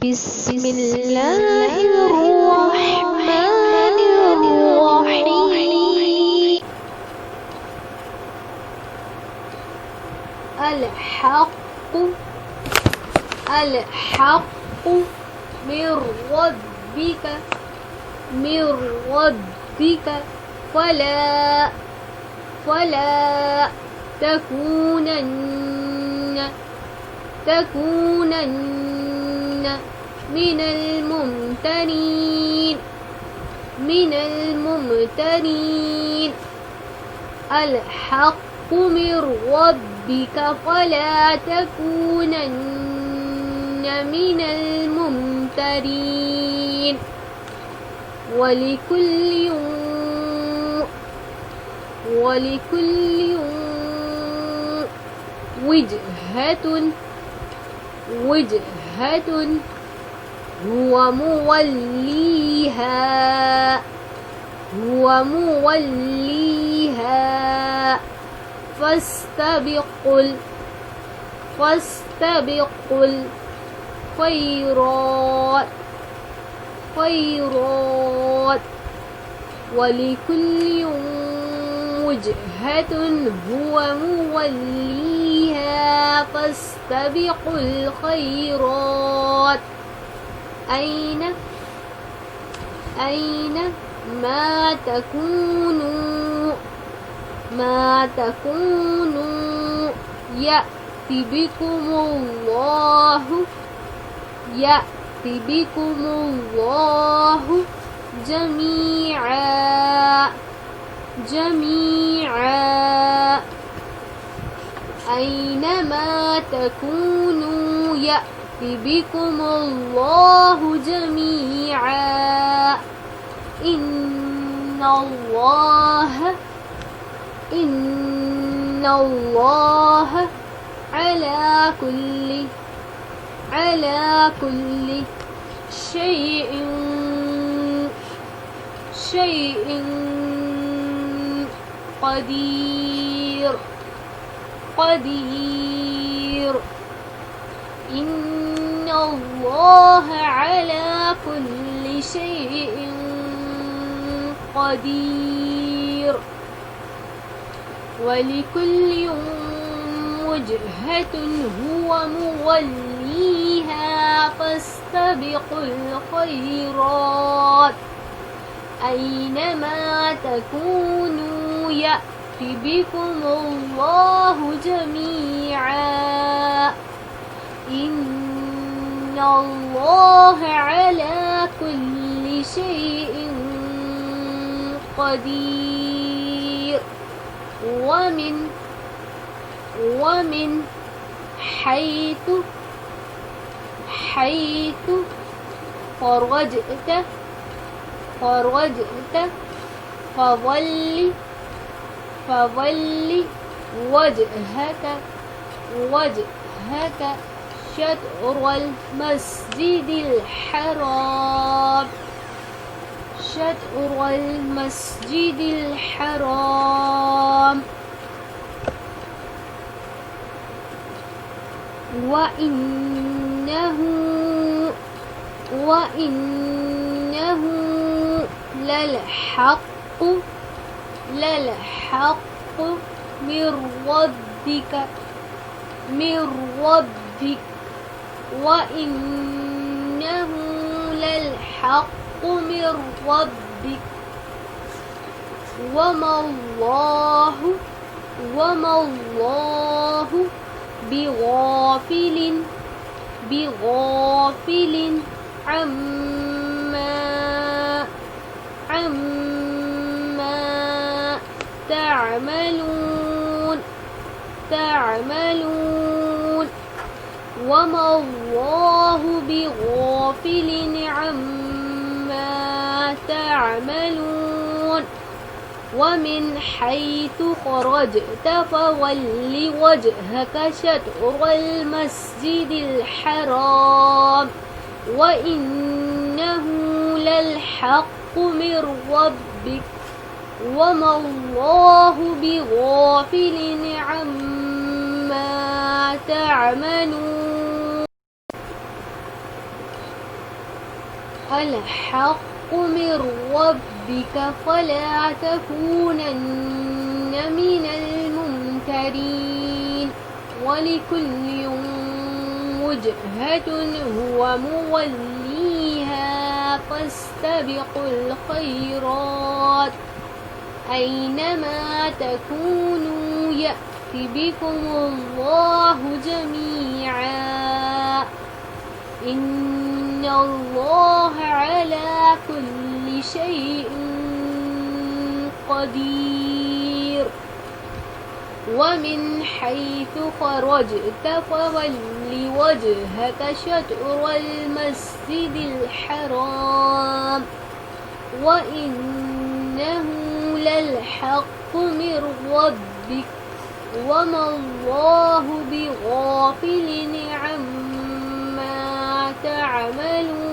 بسم الله الرحمن الرحيم. الحق من ربك فلا تكونن من الممترين. الحق من ربك فلا تكونن من الممترين. ولكل وجهة هو موليها فاستبقوا الخيرات. ولكل وجهة هو موليها فاستبقوا الخيرات أينما تكونوا يأتي بكم الله جميعا. أينما تكونوا يأتي بكم الله جميعا. إن الله على كل شيء قدير. إن الله على كل شيء قدير. ولكل وجهة هو موليها فاستبقوا الخيرات أينما تكونوا يأتي بكم الله جميعا. إن الله على كل شيء قدير. ومن حيث خرجت فول وجهك شطر المسجد الحرام. وإنه للحق من ربك. وإنه للحق من ربك. وما الله بغافل عما تعملون. وما الله بغافل عما تعملون. ومن حيث خرجت فول وجهك شطر المسجد الحرام. وإنه للحق من ربك. وما الله بغافل عما تعملون. الحق من ربك فلا تكونن من الممترين ولكل وجهة هو موليها فاستبقوا الخيرات أينما تكونوا يأت بكم الله جميعا إن الله على كل شيء قدير ومن حيث خرجت فول وجهك شطر المسجد الحرام وإنه للحق من ربك وما الله بغافل عما تعملون